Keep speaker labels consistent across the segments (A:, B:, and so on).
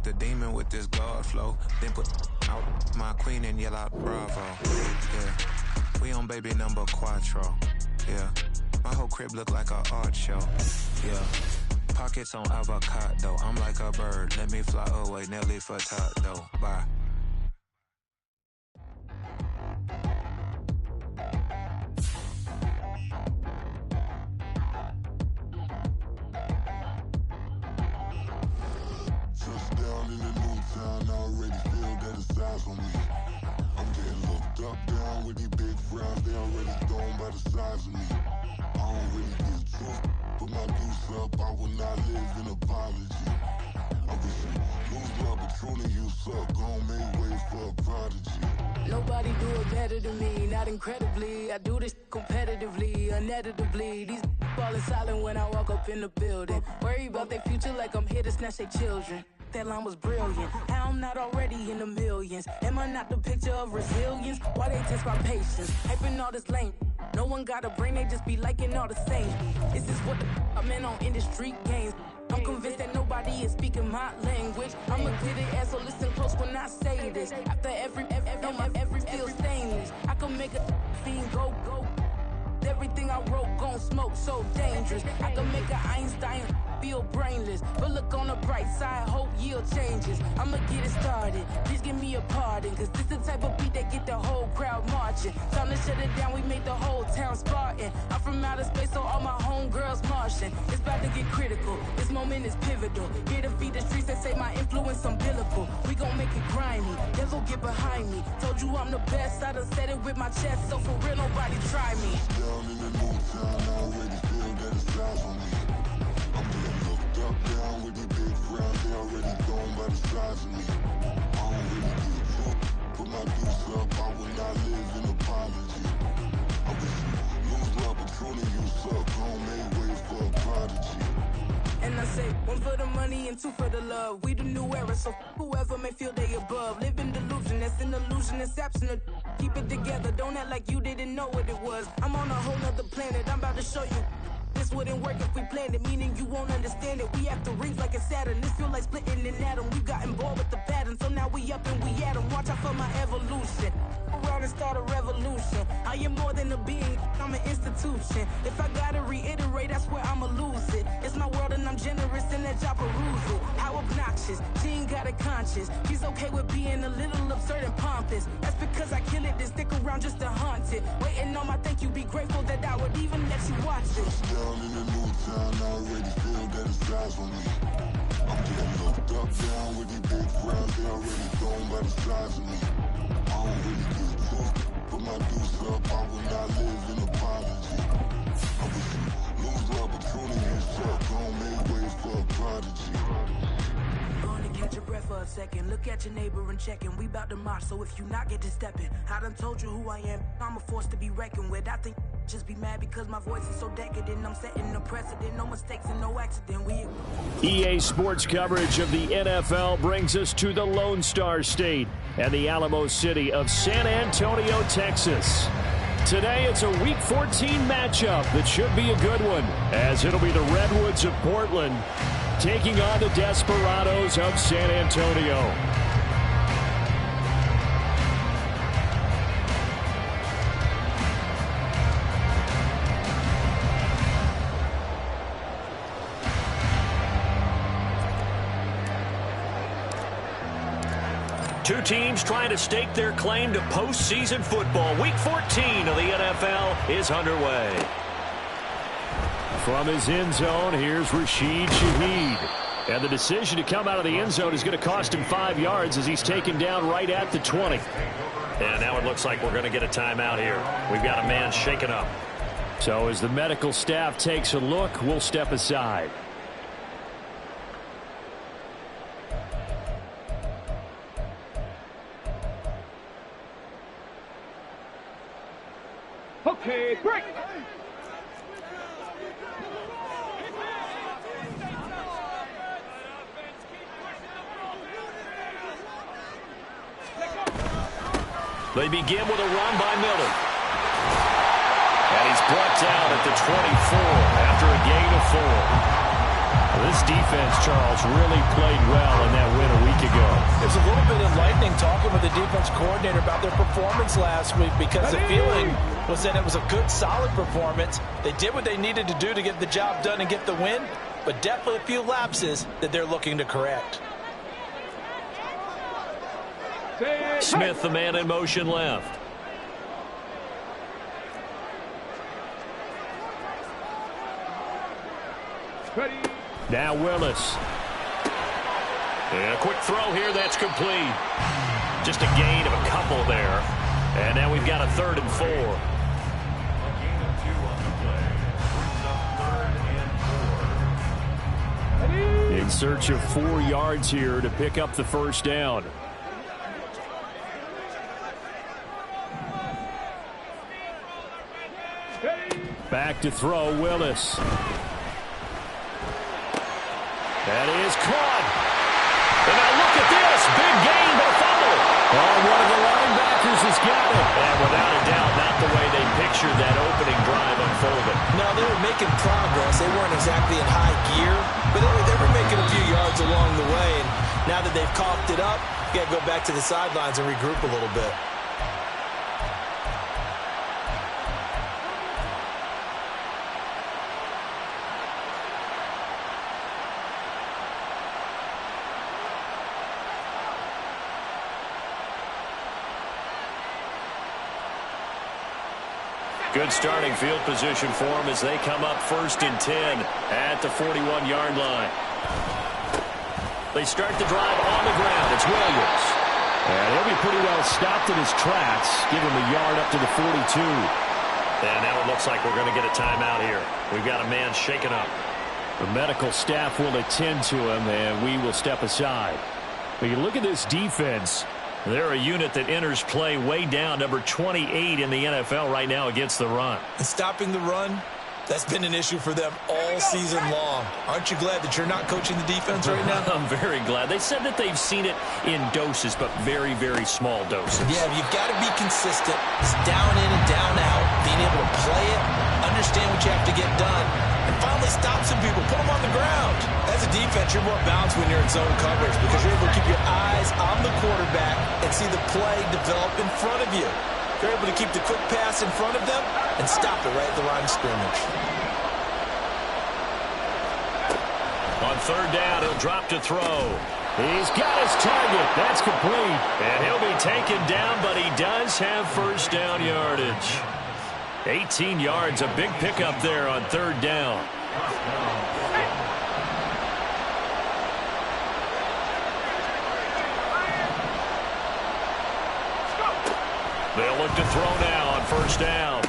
A: the demon with this guard flow. Then put out my queen and yell out bravo. Yeah, we on baby number quattro. Yeah, my whole crib look like an art show. Yeah, pockets on avocado. I'm like a bird. Let me fly away, Nelly Furtado. Bye.
B: Touchdown in the new town, I already feel that it's eyes on me. I'm getting looked up, down with these big frowns, they already thrown by the size of me. I don't really get too, put my deuce up, I will not live in apology. I wish you lose love, but truly you suck, gon' make way for a prodigy.
C: Nobody do it better than me, not incredibly. I do this competitively, uneditably. These falling silent when I walk up in the building. Worry about their future like I'm here to snatch their children. That line was brilliant. How I'm not already in the millions? Am I not the picture of resilience? Why they test my patience? Hyping all this lame. No one got a brain, they just be liking all the same. Is this what the I'm in on industry games? I'm convinced that nobody is speaking my language. I'm a good ass, so listen close when I say this. After every feel stainless. I can make a fiend go. Everything I wrote gon' smoke, so dangerous. I can make an Einstein feel brainless. But look on the bright side, hope yield changes. I'ma get it started, please give me a pardon. Cause this the type of beat that get the whole crowd marching. Time to shut it down, we made the whole town Spartan. I'm from outer space, so all my homegirls Martian. It's about to get critical, this moment is pivotal. Here to feed the streets that say my influence umbilical. We gon' make it grimy, devil get behind me. Told you I'm the best, I done said it with my chest. So for real, nobody try me.
B: Down in the new town, I already feel that it's eyes on me. I'm getting looked up, down with these big frowns, they already thrown by the size of me. I don't really get too, put my deuce up, I will not live in apology. I wish you lose love, but truly you suck, gon' make way for a prodigy.
C: And I say, one for the money and two for the love. We the new era, so whoever may feel they above. Live in delusion, that's an illusion, it's absent. Keep it together, don't act like you didn't know what it was. I'm on a whole nother planet, I'm about to show you. This wouldn't work if we planned it, meaning you won't understand it. We have to rings like a Saturn, this feel like splitting an atom. We got involved with the pattern, so now we up and we at 'em. Watch out for my evolution. Around and start a revolution. I am more than a being, I'm an institution. If I gotta reiterate, that's where I'ma lose it. It's my world and I'm generous in that job perusal. How obnoxious, she ain't got a conscience. She's okay with being a little absurd and pompous. That's because I kill it, then stick around just to haunt it. Waiting on my thank you, be grateful that I would even let you watch it.
B: Down in the new town, I already feel that it's eyes on me. I'm getting looked up, down with these big frowns, they already thrown by the size of me. I don't really get too, put my deuce up, I will not live in apology. I wish you lose love, but truly you suck, gon' make way for a prodigy.
C: Gonna catch your breath for a second. Look at your neighbor and checking. We bout to march, so if you not get to stepping. I done told you who I am. I'm a force to be reckoned with. I think just be mad because my voice is so decadent. I'm setting a precedent. No mistakes and no accident.
D: EA Sports coverage of the NFL brings us to the Lone Star State and the Alamo City of San Antonio, Texas. Today, it's a Week 14 matchup that should be a good one, as it'll be the Redwoods of Portland taking on the Desperados of San Antonio. Two teams trying to stake their claim to postseason football. Week 14 of the NFL is underway. From his end zone, here's Rashid Shaheed. And the decision to come out of the end zone is going to cost him 5 yards as he's taken down right at the 20. And now it looks like we're going to get a timeout here. We've got a man shaken up. So as the medical staff takes a look, we'll step aside.
E: Okay, break!
D: They begin with a run by Miller. And he's brought down at the 24 after a gain of 4. This defense, Charles, really played well in that win a week
E: it was a little bit enlightening talking with the defense coordinator about their performance last week, because the feeling was that it was a good, solid performance. They did what they needed to do to get the job done and get the win, but definitely a few lapses that they're looking to correct.
D: Smith, the man in motion left. Now Willis. And a quick throw here, that's complete. Just a gain of a couple there. And now we've got a 3rd and 4. In search of 4 yards here to pick up the first down. Back to throw, Willis. That is caught. And now look at this. Big gain, but a fumble. Oh, one of the linebackers has got it. And without a doubt, not the way they pictured that opening drive unfolded.
E: No, they were making progress. They weren't exactly in high gear, but they were making a few yards along the way. And now that they've coughed it up, you got to go back to the sidelines and regroup a little bit.
D: Good starting field position for them as they come up 1st and 10 at the 41-yard line. They start the drive on the ground. It's Williams. And he'll be pretty well stopped in his tracks. Give him a yard up to the 42. And now it looks like we're going to get a timeout here. We've got a man shaken up. The medical staff will attend to him, and we will step aside. But you look at this defense. They're a unit that enters play way down, number 28 in the NFL right now against the run.
E: And stopping the run, that's been an issue for them all season long. Aren't you glad that you're not coaching the defense right now?
D: I'm very glad. They said that they've seen it in doses, but very, very small doses.
E: Yeah, you've got to be consistent. It's down in and down out, being able to play it, understand what you have to get done, and finally stop some people, put them on the ground. As a defense, you're more balanced when you're in zone coverage because you're able to keep your eyes on the quarterback and see the play develop in front of you. You're able to keep the quick pass in front of them and stop it right at the line of scrimmage.
D: On 3rd down, he'll drop to throw. He's got his target. That's complete. And he'll be taken down, but he does have first down yardage. 18 yards, a big pickup there on 3rd down. They'll look to throw now on 1st down.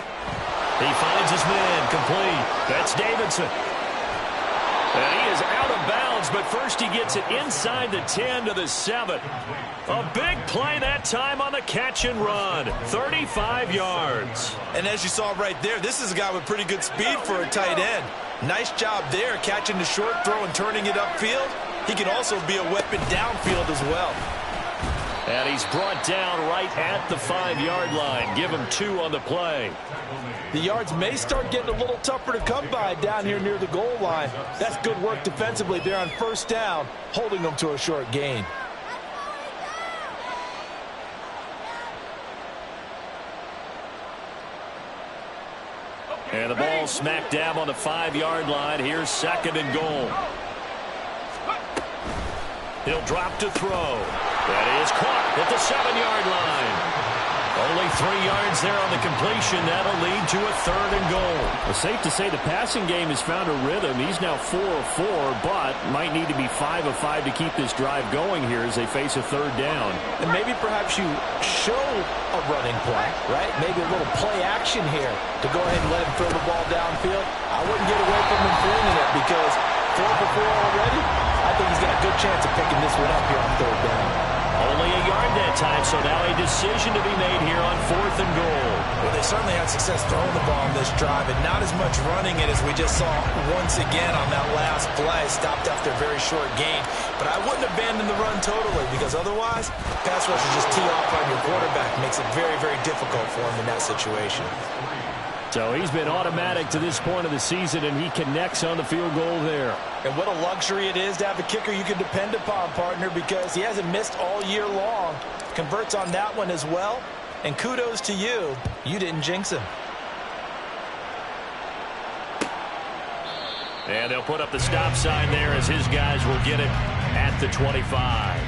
D: He finds his man, complete. That's Davidson. And he is out of bounds, but first he gets it inside the 10 to the 7. A big play that time on the catch and run. 35 yards.
E: And as you saw right there, this is a guy with pretty good speed for a tight end. Nice job there, catching the short throw and turning it upfield. He can also be a weapon downfield as well.
D: And he's brought down right at the 5-yard line. Give him 2 on the play.
E: The yards may start getting a little tougher to come by down here near the goal line. That's good work defensively there on 1st down, holding them to a short gain.
D: And the ball smack dab on the 5-yard line. Here's 2nd and goal. He'll drop to throw. That is caught at the 7-yard line. Only 3 yards there on the completion. That'll lead to a 3rd and goal.
F: It's safe to say the passing game has found a rhythm. He's now 4 of 4, but might need to be 5 of 5 to keep this drive going here as they face a 3rd down.
E: And maybe perhaps you show a running play, right? Maybe a little play action here to go ahead and let him throw the ball downfield. I wouldn't get away from him flinging it because 4 for 4 already. I think he's got a good chance of picking this one up here on 3rd down.
D: Only a yard that time, so now a decision to be made here on 4th and goal.
E: Well, they certainly had success throwing the ball on this drive, and not as much running it as we just saw once again on that last play. Stopped after a very short gain. But I wouldn't abandon the run totally because otherwise, pass rushers just tee off on your quarterback. Makes it very, very difficult for him in that situation.
D: So he's been automatic to this point of the season, and he connects on the field goal there.
E: And what a luxury it is to have a kicker you can depend upon, partner, because he hasn't missed all year long. Converts on that one as well. And kudos to you. You didn't jinx him.
D: And they'll put up the stop sign there as his guys will get it at the 25.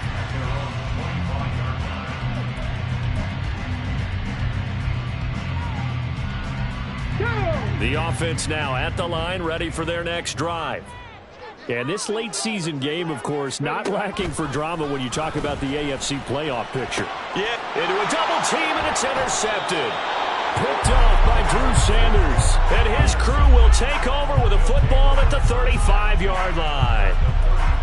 D: The offense now at the line, ready for their next drive. And this late season game, of course, not lacking for drama when you talk about the AFC playoff picture.
F: Yeah, into a double team, and it's intercepted. Picked off by Drew Sanders. And his crew will take over with a football at the 35-yard line.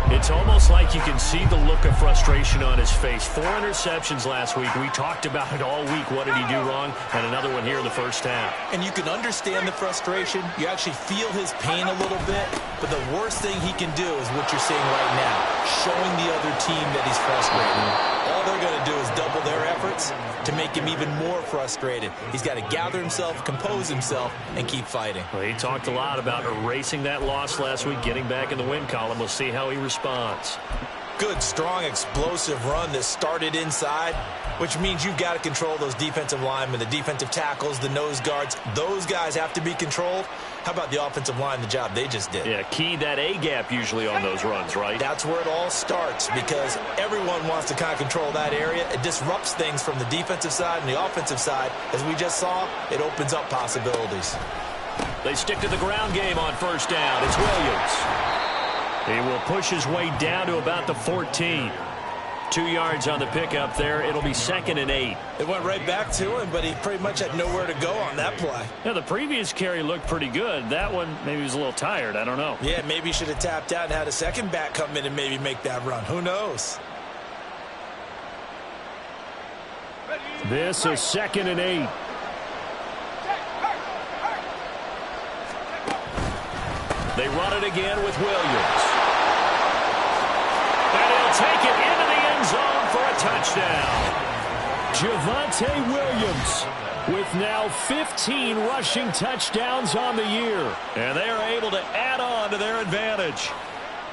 F: It's almost like you can see the look of frustration on his face. 4 interceptions last week. We talked about it all week. What did he do wrong? And another one here in the first half.
E: And you can understand the frustration. You actually feel his pain a little bit. But the worst thing he can do is what you're seeing right now, showing the other team that he's frustrated. All they're going to do is double their efforts to make him even more frustrated. He's got to gather himself, compose himself, and keep fighting.
D: Well, he talked a lot about erasing that loss last week, getting back in the win column. We'll see how he responds.
E: Good, strong, explosive run that started inside, which means you've got to control those defensive linemen, the defensive tackles, the nose guards. Those guys have to be controlled. How about the offensive line, the job they just did?
D: Yeah, key that A-gap usually on those runs, right?
E: That's where it all starts because everyone wants to kind of control that area. It disrupts things from the defensive side and the offensive side. As we just saw, it opens up possibilities.
D: They stick to the ground game on first down. It's Williams. He will push his way down to about the 14. 2 yards on the pickup there. It'll be 2nd and 8.
E: It went right back to him, but he pretty much had nowhere to go on that play.
D: Yeah, the previous carry looked pretty good. That one, maybe he was a little tired. I don't know.
E: Yeah, maybe he should have tapped out and had a second back come in and maybe make that run. Who knows?
D: This is 2nd and 8. They run it again with Williams. And he'll take it into the end zone for a touchdown. Javonte Williams with now 15 rushing touchdowns on the year. And they are able to add on to their advantage.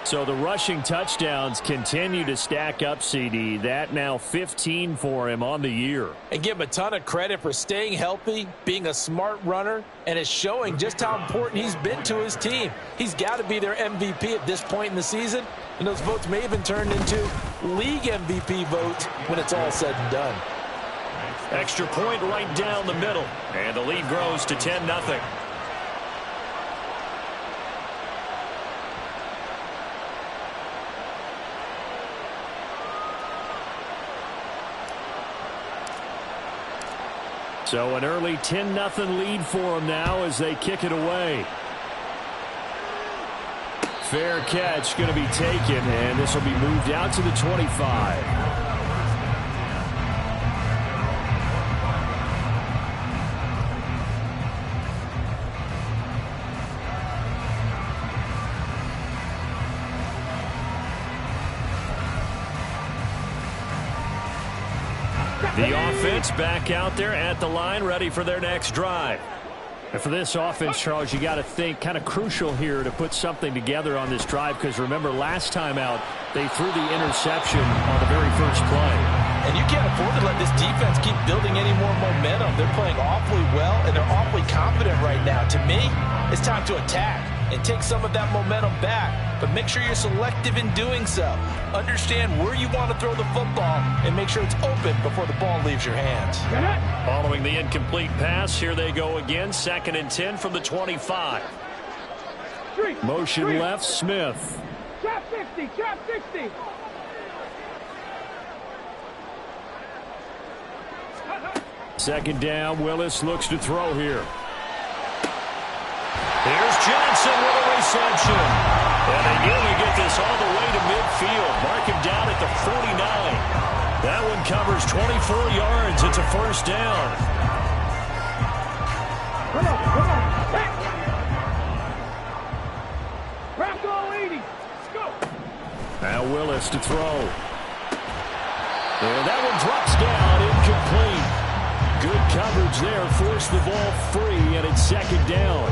D: So the rushing touchdowns continue to stack up, CD. That now 15 for him on the year.
E: And give him a ton of credit for staying healthy, being a smart runner, and it's showing just how important he's been to his team. He's got to be their MVP at this point in the season, and those votes may even turn into league MVP votes when it's all said and done.
D: Extra point right down the middle, and the lead grows to 10-0. So an early 10-0 lead for them now as they kick it away. Fair catch going to be taken, and this will be moved out to the 25. The offense back out there at the line, ready for their next drive. And for this offense, Charles, you got to think kind of crucial here to put something together on this drive, because remember last time out they threw the interception on the very first play.
E: And you can't afford to let this defense keep building any more momentum. They're playing awfully well, and they're awfully confident right now. To me, it's time to attack and take some of that momentum back. But make sure you're selective in doing so. Understand where you want to throw the football and make sure it's open before the ball leaves your hands.
D: Following the incomplete pass, here they go again. 2nd and 10 from the 25. Motion left, Smith.
G: Trap 50, trap 60.
D: Second down, Willis looks to throw here. Here's Johnson with a reception. And they nearly get this all the way to midfield. Mark him down at the 49. That one covers 24 yards. It's a first down.
G: Come on. Crack all 80. Let's go.
D: Now Willis to throw. And that one drops down, incomplete. Good coverage there. Forced the ball free, and it's second down.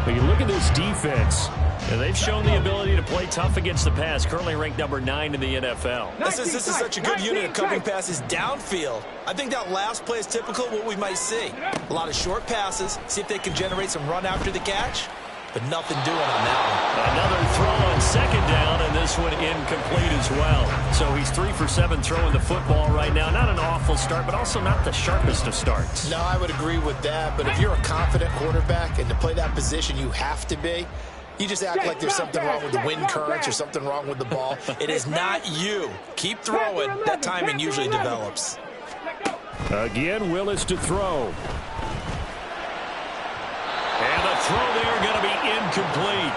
D: But you look at this defense. And they've shown the ability to play tough against the pass, currently ranked number 9 in the NFL.
E: This is such a good unit of covering passes downfield. I think that last play is typical of what we might see. A lot of short passes, see if they can generate some run after the catch, but nothing doing on that one.
D: Another throw on second down, and this one incomplete as well. So he's 3 for 7 throwing the football right now. Not an awful start, but also not the sharpest of starts.
E: No, I would agree with that, but if you're a confident quarterback and to play that position you have to be, you just act like there's something wrong with the wind currents or something wrong with the ball. It is not you. Keep throwing. That timing usually develops.
D: Again, Willis to throw. And the throw there going to be incomplete.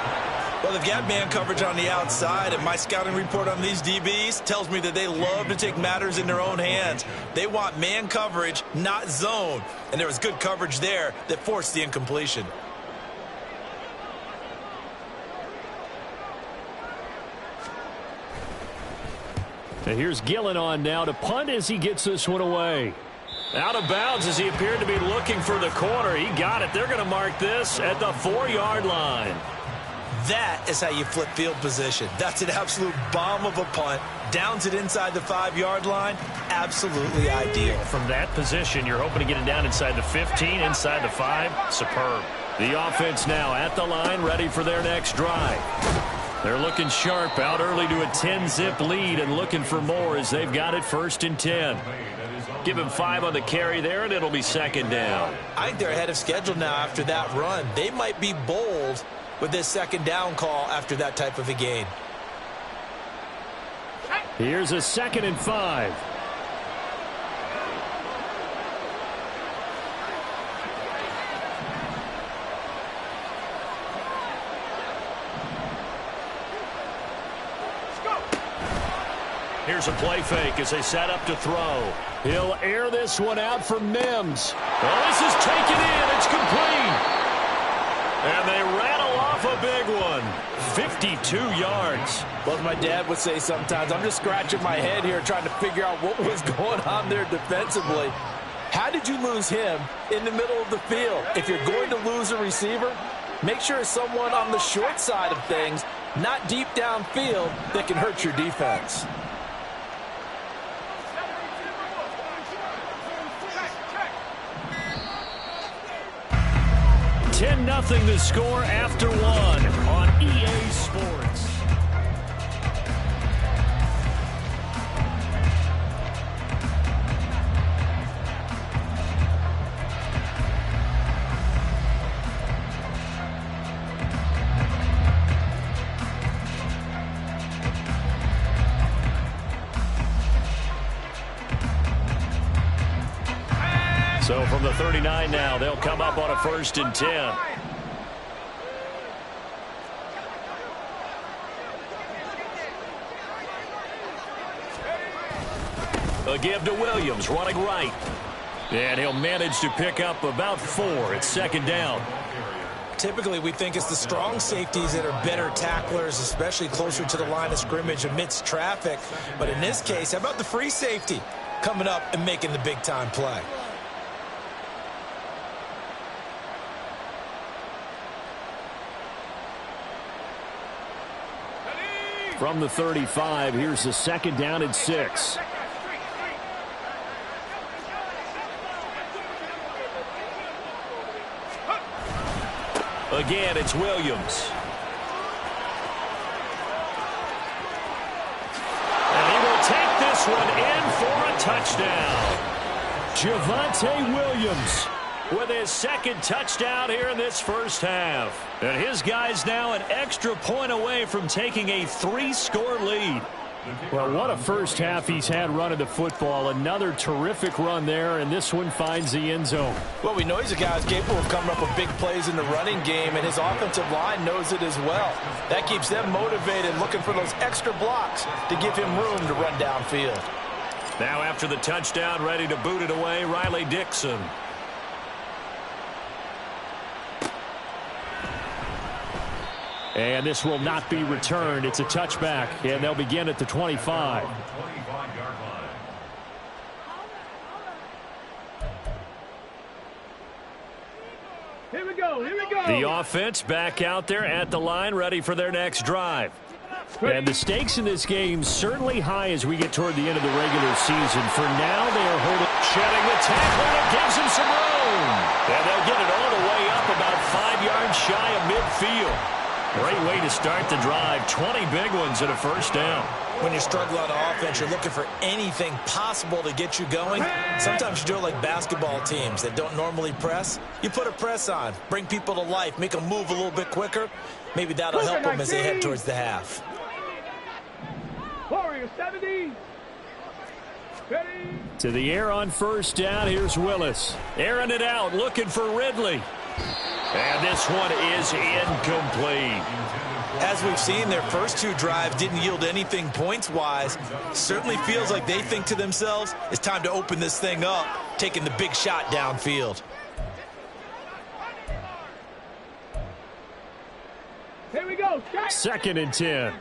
E: Well, they've got man coverage on the outside, and my scouting report on these DBs tells me that they love to take matters in their own hands. They want man coverage, not zone. And there was good coverage there that forced the incompletion.
D: And here's Gillen on now to punt as he gets this one away. Out of bounds as he appeared to be looking for the corner. He got it. They're going to mark this at the 4-yard line.
E: That is how you flip field position. That's an absolute bomb of a punt. Downs it inside the 5-yard line. Absolutely ideal.
D: From that position, you're hoping to get it down inside the 15, inside the 5. Superb. The offense now at the line, ready for their next drive. They're looking sharp, out early to a 10-zip lead and looking for more as they've got it 1st and 10. Give him 5 on the carry there, and it'll be second down.
E: I think they're ahead of schedule now after that run. They might be bold with this second down call after that type of a gain.
D: Here's a 2nd and 5. Here's a play fake as they set up to throw. He'll air this one out for Mims. Well, this is taken in. It's complete. And they rattle off a big one. 52 yards.
E: Well, as my dad would say sometimes, I'm just scratching my head here trying to figure out what was going on there defensively. How did you lose him in the middle of the field? If you're going to lose a receiver, make sure it's someone on the short side of things, not deep downfield, that can hurt your defense.
D: 10-0 the score after 1 on EA Sports. So from the 39 now, they'll come up on a 1st and 10. A give to Williams, running right. And he'll manage to pick up about 4. It's second down.
E: Typically, we think it's the strong safeties that are better tacklers, especially closer to the line of scrimmage amidst traffic. But in this case, how about the free safety coming up and making the big-time play?
D: From the 35, here's the 2nd down and 6. Again, it's Williams. And he will take this one in for a touchdown. Javonte Williams with his 2nd touchdown here in this first half. And his guys now an extra point away from taking a 3-score lead. Well, what a first half he's had running the football. Another terrific run there, and this one finds the end zone.
E: Well, we know he's a guy who's capable of coming up with big plays in the running game, and his offensive line knows it as well. That keeps them motivated, looking for those extra blocks to give him room to run downfield.
D: Now after the touchdown, ready to boot it away, Riley Dixon. And this will not be returned. It's a touchback, and they'll begin at the 25.
G: Here we go. Here we go.
D: The offense back out there at the line, ready for their next drive. And the stakes in this game certainly high as we get toward the end of the regular season. For now, they are holding, shedding the tackle, and it gives them some room. And they'll get it all the way up about 5 yards shy of midfield. Great way to start the drive. 20 big ones and a first down.
E: When you struggle on offense, you're looking for anything possible to get you going. Sometimes you do it like basketball teams that don't normally press. You put a press on, bring people to life, make them move a little bit quicker. Maybe that'll help them as they head towards the half.
G: Warrior 70. Ready.
D: To the air on first down. Here's Willis. Airing it out, looking for Ridley. And this one is incomplete.
E: As we've seen, their first 2 drives didn't yield anything points-wise. Certainly feels like they think to themselves, it's time to open this thing up, taking the big shot downfield.
G: Here we go.
D: Second and 10.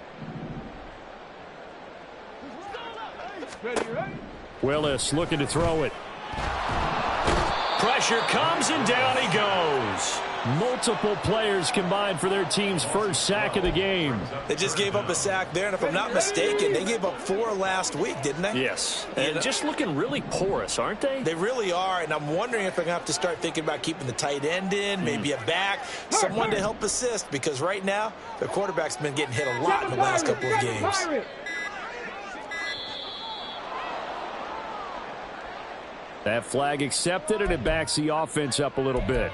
G: Ready, ready.
D: Willis looking to throw it. Pressure comes and down he goes. Multiple players combined for their team's first sack of the game.
E: They just gave up a sack there, and if I'm not mistaken, they gave up 4 last week, didn't they?
D: Yes, and just looking really porous, aren't they?
E: They really are, and I'm wondering if they're going to have to start thinking about keeping the tight end in, maybe a back, someone to help assist, because right now, their quarterback's been getting hit a lot in the last couple of games.
D: That flag accepted, and it backs the offense up a little bit.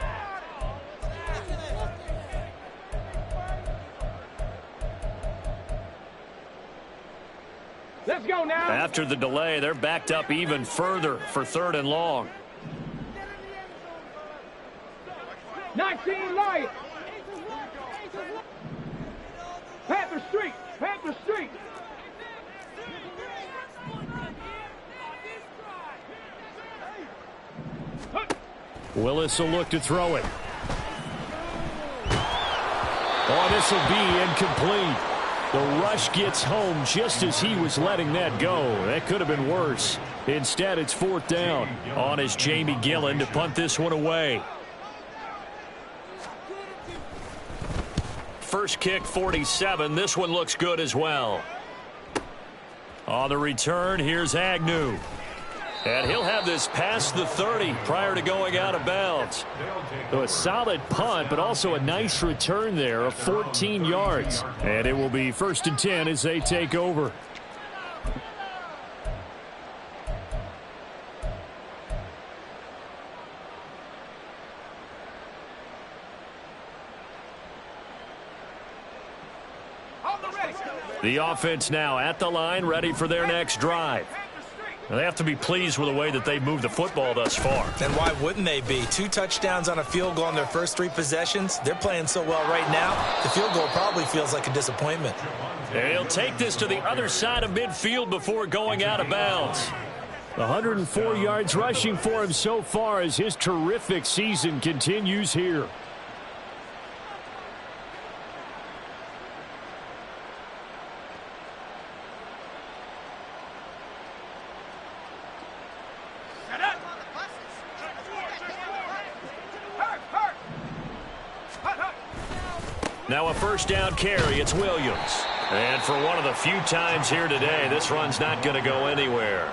G: Let's go now.
D: After the delay, they're backed up even further for 3rd and long.
G: 19 Lions. Panther Street. Panther Street.
D: Willis will look to throw it. Oh, this will be incomplete. The rush gets home just as he was letting that go. That could have been worse. Instead, it's 4th down. On is Jamie Gillen to punt this one away. First kick, 47. This one looks good as well. On the return, here's Agnew. And he'll have this past the 30 prior to going out of bounds. So a solid punt, but also a nice return there of 14 yards. And it will be 1st and 10 as they take over. The offense now at the line, ready for their next drive. They have to be pleased with the way that they've moved the football thus far.
E: And why wouldn't they be? 2 touchdowns on a field goal in their first 3 possessions. They're playing so well right now, the field goal probably feels like a disappointment.
D: And he'll take this to the other side of midfield before going out of bounds. 104 yards rushing for him so far as his terrific season continues here. Now a first down carry. It's Williams. And for one of the few times here today, this run's not going to go anywhere.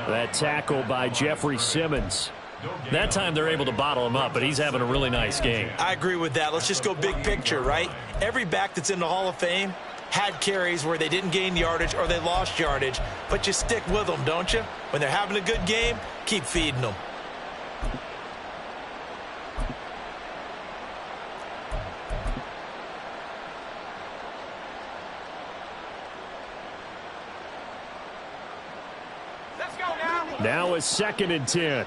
D: That tackle by Jeffrey Simmons. That time they're able to bottle him up, but he's having a really nice game.
E: I agree with that. Let's just go big picture, right? Every back that's in the Hall of Fame had carries where they didn't gain yardage or they lost yardage, but you stick with them, don't you? When they're having a good game, keep feeding them.
D: Now it's 2nd and 10.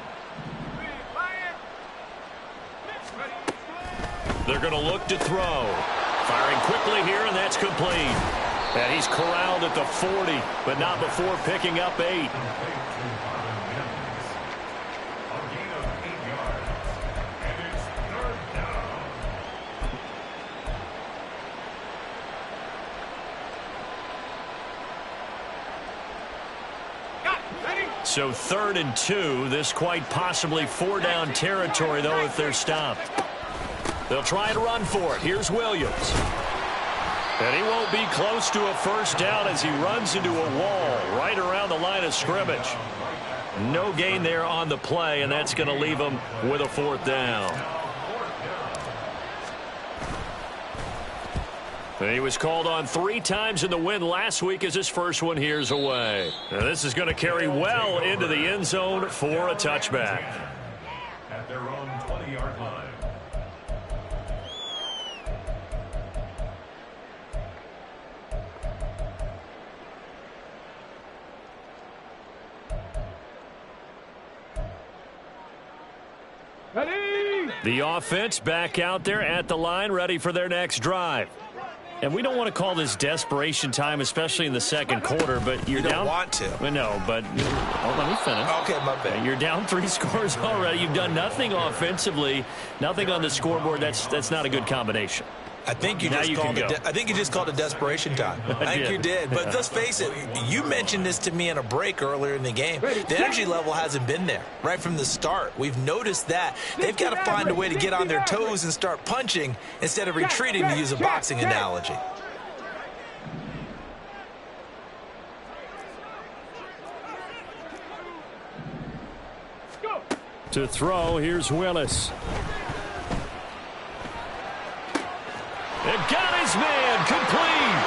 D: They're going to look to throw. Firing quickly here, and that's complete. And he's corralled at the 40, but not before picking up 8. So 3rd and 2. This quite possibly 4-down territory, though, if they're stopped.
F: They'll try and run for it. Here's Williams. And he won't be close to a first down as he runs into a wall right around the line of scrimmage. No gain there on the play, and that's going to leave him with a fourth down. And he was called on 3 times in the win last week as his first one here's away. And this is going to carry well into the end zone for a touchback.
D: At their own 20-yard line.
G: Ready?
F: The offense back out there at the line, ready for their next drive. And we don't want to call this desperation time, especially in the second quarter, but you're down.
E: You don't want to.
F: Well, no, but let me finish.
E: Okay, my bad.
F: You're down 3 scores already. You've done nothing offensively, nothing on the scoreboard. That's not a good combination.
E: I think you just called it desperation time. I think you did. But let's face it, you mentioned this to me in a break earlier in the game. The energy level hasn't been there right from the start. We've noticed that. They've got to find a way to get on their toes and start punching instead of retreating, to use a boxing analogy.
F: To throw, here's Willis. And got his man complete.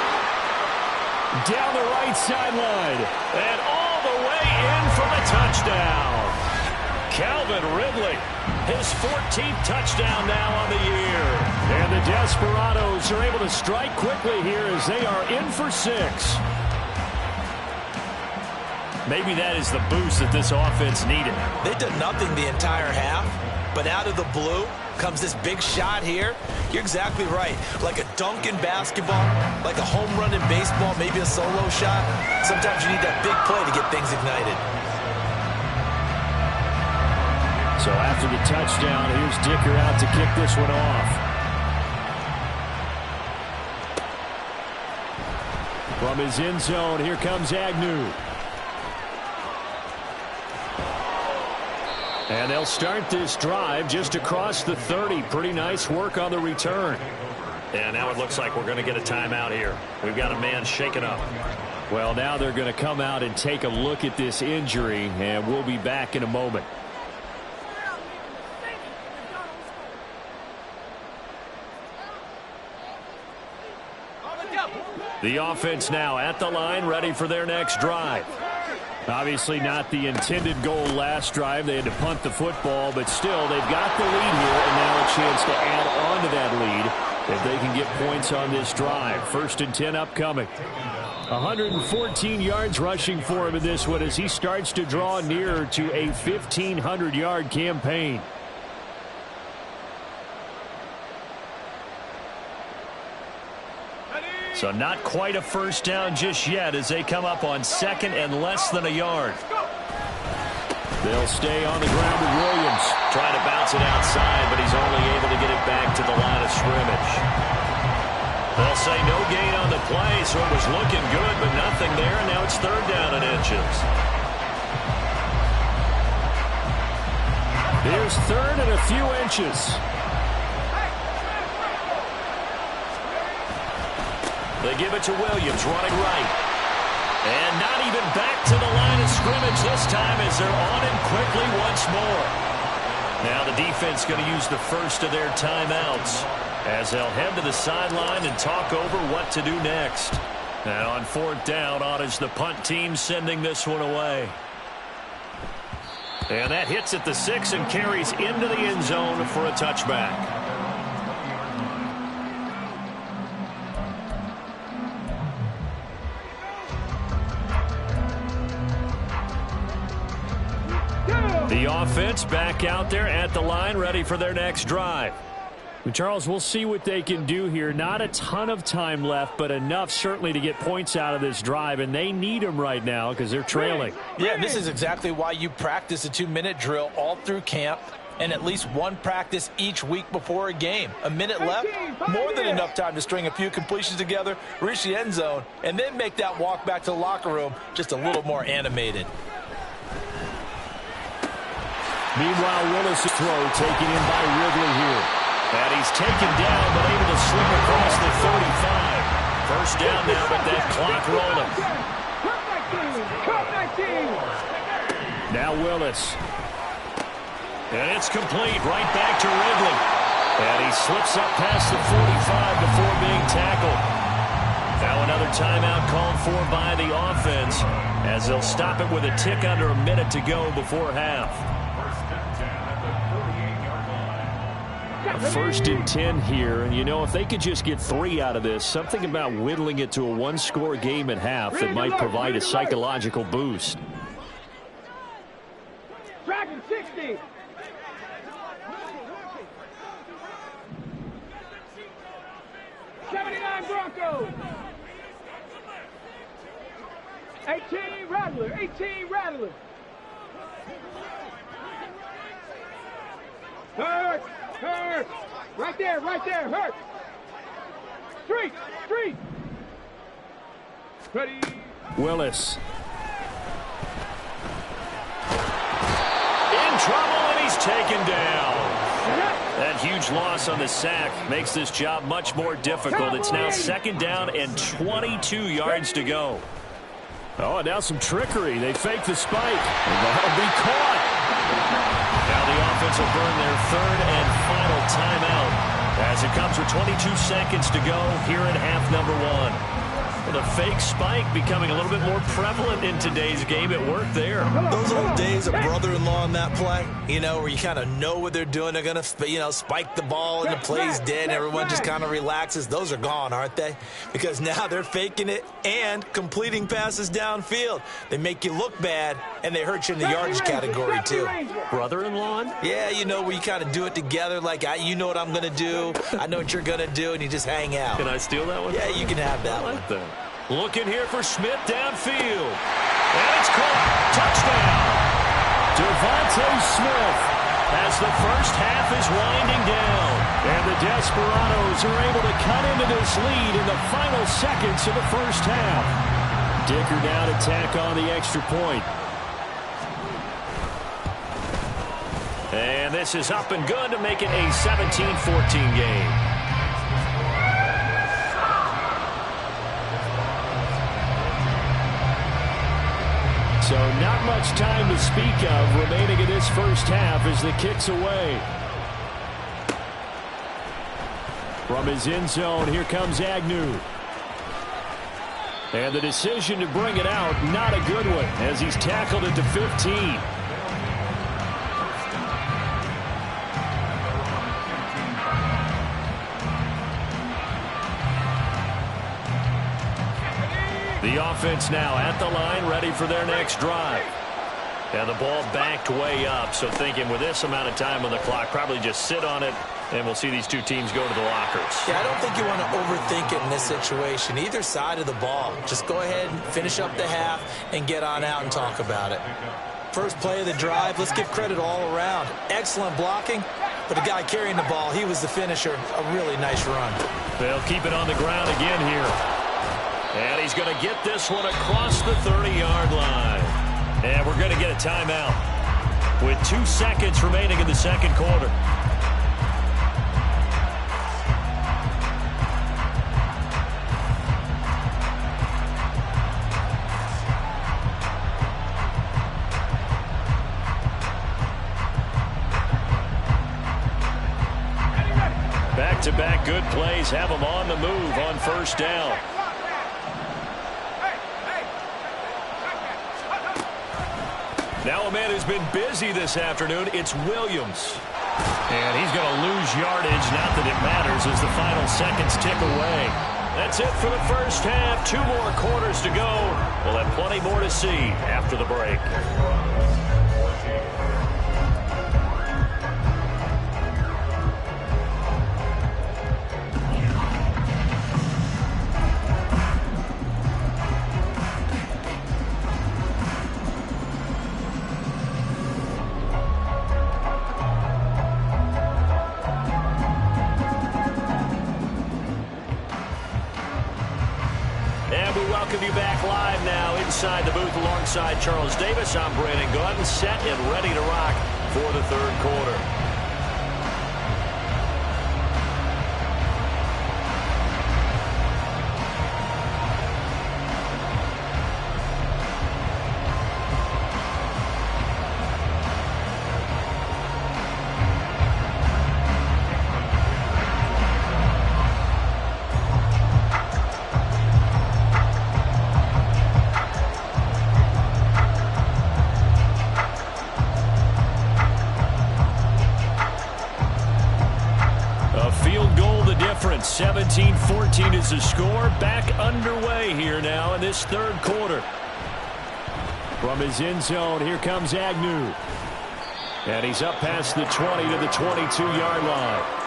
F: Down the right sideline. And all the way in for the touchdown. Calvin Ridley, his 14th touchdown now on the year. And the Desperados are able to strike quickly here as they are in for 6. Maybe that is the boost that this offense needed.
E: They've done nothing the entire half, but out of the blue comes this big shot here. You're exactly right. Like a dunk in basketball, like a home run in baseball, maybe a solo shot. Sometimes you need that big play to get things ignited.
F: So after the touchdown, here's Dicker out to kick this one off. From his end zone, here comes Agnew. And they'll start this drive just across the 30. Pretty nice work on the return. And now it looks like we're going to get a timeout here. We've got a man shaken up. Well, now they're going to come out and take a look at this injury, and we'll be back in a moment. The offense now at the line, ready for their next drive. Obviously not the intended goal last drive. They had to punt the football, but still they've got the lead here, and now a chance to add on to that lead if they can get points on this drive. 1st and 10 upcoming. 114 yards rushing for him in this one as he starts to draw nearer to a 1,500-yard campaign. So not quite a first down just yet as they come up on 2nd and less than a yard. They'll stay on the ground with Williams. Trying to bounce it outside, but he's only able to get it back to the line of scrimmage. They'll say no gain on the play, so it was looking good, but nothing there, and now it's 3rd down and inches. Here's 3rd and a few inches. They give it to Williams, running right. And not even back to the line of scrimmage this time as they're on him quickly once more. Now the defense going to use the first of their timeouts as they'll head to the sideline and talk over what to do next. And on 4th down, on is the punt team sending this one away. And that hits at the 6 and carries into the end zone for a touchback. The offense back out there at the line, ready for their next drive. Charles, we'll see what they can do here. Not a ton of time left, but enough certainly to get points out of this drive, and they need them right now because they're trailing.
E: Yeah, this is exactly why you practice a 2-minute drill all through camp and at least one practice each week before a game. A minute left, more than enough time to string a few completions together, reach the end zone, and then make that walk back to the locker room just a little more animated.
F: Meanwhile, Willis' throw taken in by Ridley here.
D: And he's taken down, but able to slip across the 35. First down now, but that clock rolling. Now Willis. And it's complete, right back to Ridley. And he slips up past the 45 before being tackled. Now another timeout called for by the offense as they'll stop it with a tick under a minute to go before half. A 1st and 10 here, and you know, if they could just get 3 out of this, something about whittling it to a one-score game at half that might provide a psychological boost.
G: Dragon 60. Broncos. 18 Rattler. 18 Rattler. Hurt. Hurt. Right there. Right there. Hurt. Street. Street. Ready.
D: Willis. In trouble, and he's taken down. That huge loss on the sack makes this job much more difficult. It's now 2nd down and 22 yards to go. Oh, and now some trickery. They fake the spike, and that'll be caught. Now the offense will burn their 3rd and final timeout as it comes with 22 seconds to go here in half number 1. Well, the fake spike becoming a little bit more prevalent in today's game. It worked there.
E: Those old days of brother-in-law in that play, you know, where you kind of know what they're doing. They're going to, you know, spike the ball and the play's dead and everyone just kind of relaxes. Those are gone, aren't they? Because now they're faking it and completing passes downfield. They make you look bad, and they hurt you in the yardage category, too.
D: Brother-in-law?
E: Yeah, you know, where you kind of do it together, like, you know what I'm going to do, I know what you're going to do, and you just hang out.
D: Can I steal that one?
E: Yeah, you can have that one.
D: That. Looking here for Smith downfield. And it's caught. Touchdown. Devontae Smith as the first half is winding down. And the Desperados are able to cut into this lead in the final seconds of the first half. Dicker now to tack on the extra point. And this is up and good to make it a 17-14 game. So not much time to speak of remaining in this first half as the kick's away. From his end zone, here comes Agnew. And the decision to bring it out, not a good one, as he's tackled it to 15. The offense now at the line, ready for their next drive. And the ball backed way up, so thinking with this amount of time on the clock, probably just sit on it, and we'll see these two teams go to the lockers.
E: Yeah, I don't think you want to overthink it in this situation. Either side of the ball. Just go ahead and finish up the half and get on out and talk about it. First play of the drive, let's give credit all around. Excellent blocking, but the guy carrying the ball, he was the finisher. A really nice run.
D: They'll keep it on the ground again here. And he's going to get this one across the 30-yard line. And we're going to get a timeout with 2 seconds remaining in the second quarter. Back-to-back good plays have them on the move on first down. Now a man who's been busy this afternoon, it's Williams. And he's going to lose yardage, not that it matters, as the final seconds tick away. That's it for the first half. 2 more quarters to go. We'll have plenty more to see after the break. Inside the booth alongside Charles Davis, I'm Brandon Gordon, set and ready to rock for the third quarter. 17-14 is the score. Back underway here now in this third quarter. From his end zone, here comes Agnew. And he's up past the 20 to the 22-yard line.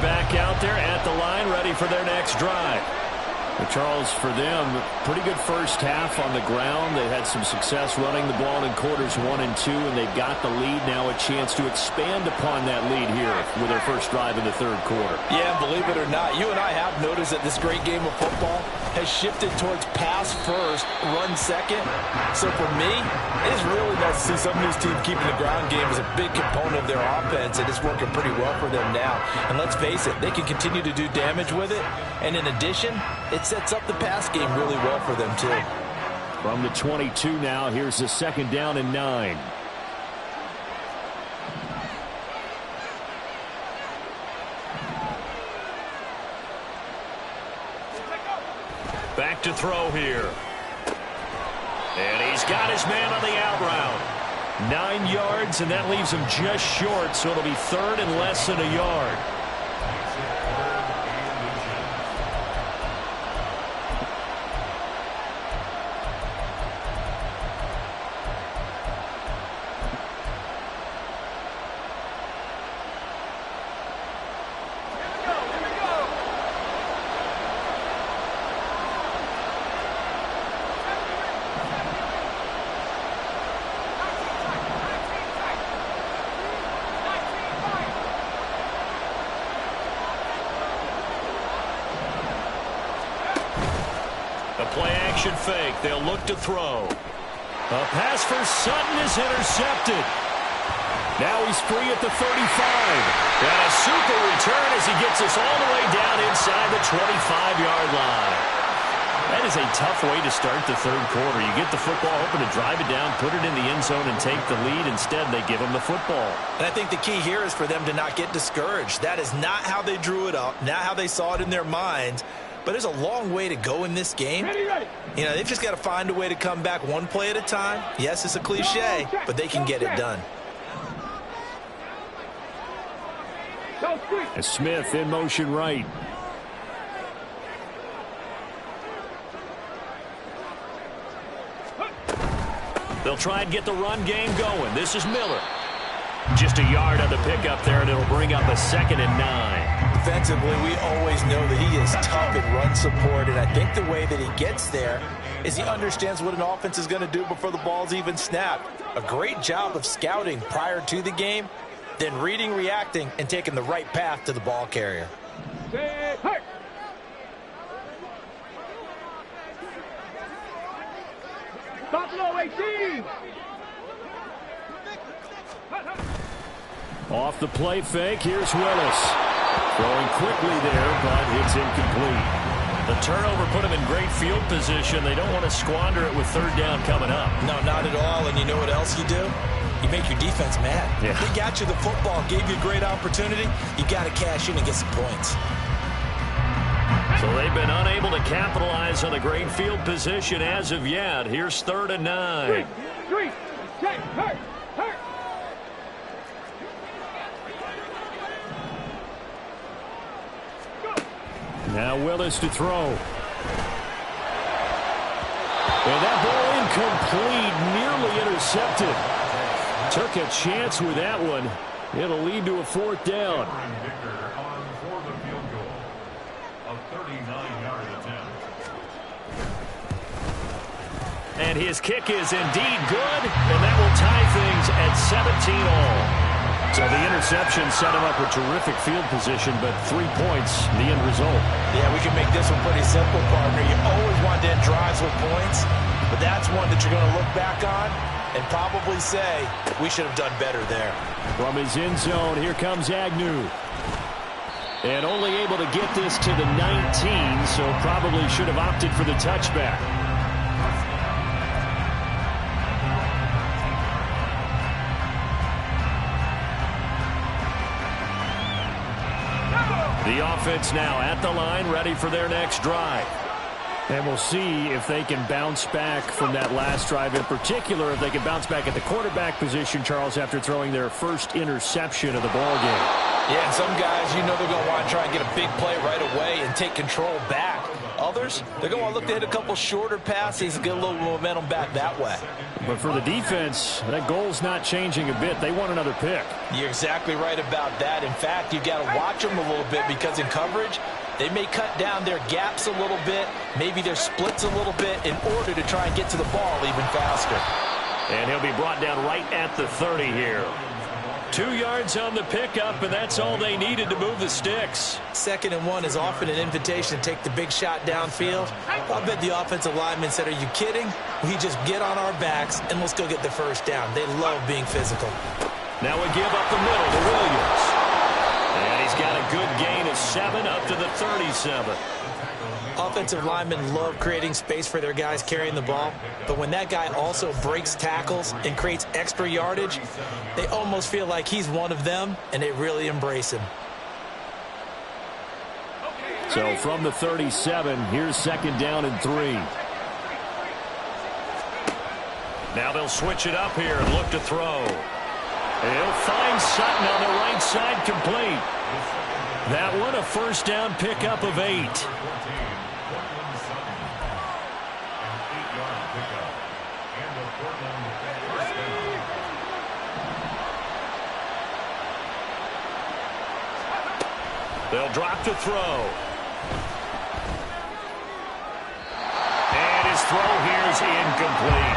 D: Back out there at the line, ready for their next drive. But Charles, for them, pretty good first half on the ground. They had some success running the ball in quarters 1 and 2, and they've got the lead now, a chance to expand upon that lead here with their first drive in the third quarter.
E: Yeah, believe it or not, you and I have noticed that this great game of football has shifted towards pass first, run second. So for me, it's really nice to see some of these teams keeping the ground game as a big component of their offense, and it's working pretty well for them now. And let's face it, they can continue to do damage with it. And in addition, it sets up the pass game really well for them too.
D: From the 22 now, here's the 2nd down and 9. Back to throw here. And he's got his man on the out route. 9 yards, and that leaves him just short, so it'll be 3rd and less than a yard. Play-action fake. They'll look to throw. A pass for Sutton is intercepted. Now he's free at the 35. And a super return as he gets us all the way down inside the 25-yard line. That is a tough way to start the third quarter. You get the football, hoping to drive it down, put it in the end zone, and take the lead. Instead, they give him the football.
E: And I think the key here is for them to not get discouraged. That is not how they drew it up, not how they saw it in their minds. But there's a long way to go in this game. You know, they've just got to find a way to come back one play at a time. Yes, it's a cliche, but they can get it done.
D: And Smith in motion right. They'll try and get the run game going. This is Miller. Just a yard on the pickup there, and it'll bring up a 2nd and 9.
E: Defensively, we always know that he is tough in run support, and I think the way that he gets there is he understands what an offense is going to do before the ball's even snapped. A great job of scouting prior to the game, then reading, reacting, and taking the right path to the ball carrier.
G: Buffalo 18!
D: Off the play fake, here's Willis. Throwing quickly there, but it's incomplete. The turnover put him in great field position. They don't want to squander it with 3rd down coming up.
E: No, not at all. And you know what else you do? You make your defense mad.
D: Yeah.
E: They got you the football, gave you a great opportunity. You got to cash in and get some points.
D: So they've been unable to capitalize on the great field position as of yet. Here's 3rd and 9.
G: Three, check, hurt.
D: Now Willis to throw. And that ball incomplete, nearly intercepted. Took a chance with that one. It'll lead to a 4th down. And his kick is indeed good, and that will tie things at 17-all. So the interception set him up with terrific field position, but 3 points, the end result.
E: Yeah, we can make this one pretty simple, partner. You always want to end drives with points, but that's one that you're going to look back on and probably say, we should have done better there.
D: From his end zone, here comes Agnew. And only able to get this to the 19, so probably should have opted for the touchback. The offense now at the line, ready for their next drive. And we'll see if they can bounce back from that last drive. In particular, if they can bounce back at the quarterback position, Charles, after throwing their first interception of the ball game.
E: Yeah, and some guys, you know they're going to want to try and get a big play right away and take control back. Others, they're going to want to look to hit a couple shorter passes and get a little momentum back that way.
D: But for the defense, that goal's not changing a bit. They want another pick.
E: You're exactly right about that. In fact, you got to watch them a little bit because in coverage, they may cut down their gaps a little bit, maybe their splits a little bit in order to try and get to the ball even faster.
D: And he'll be brought down right at the 30 here. 2 yards on the pickup, and that's all they needed to move the sticks.
E: 2nd and 1 is often an invitation to take the big shot downfield. I bet the offensive lineman said, are you kidding? We just get on our backs, and let's go get the first down. They love being physical.
D: Now we give up the middle to Williams. And he's got a good gain of 7 up to the 37.
E: Offensive linemen love creating space for their guys carrying the ball, but when that guy also breaks tackles and creates extra yardage, they almost feel like he's one of them, and they really embrace him.
D: So from the 37, here's 2nd down and 3. Now they'll switch it up here and look to throw. He'll find Sutton on the right side, complete. That one a first down pickup of 8. They'll drop to throw. And his throw here is incomplete.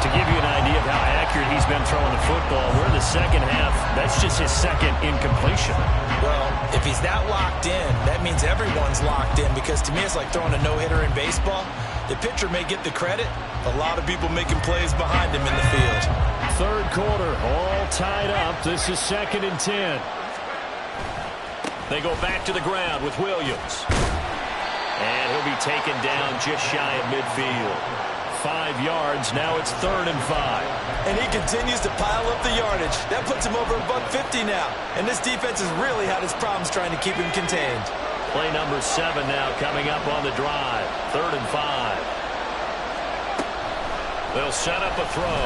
D: To give you an idea of how accurate he's been throwing the football, we're in the second half. That's just his 2nd incompletion.
E: Well, if he's that locked in, that means everyone's locked in, because to me it's like throwing a no-hitter in baseball. The pitcher may get the credit, a lot of people making plays behind him in the field.
D: 3rd quarter, all tied up. This is 2nd and 10. They go back to the ground with Williams. And he'll be taken down just shy of midfield. 5 yards. Now it's 3rd and 5.
E: And he continues to pile up the yardage. That puts him over $150 now. And this defense has really had its problems trying to keep him contained.
D: Play number 7 now coming up on the drive. 3rd and 5. They'll set up a throw.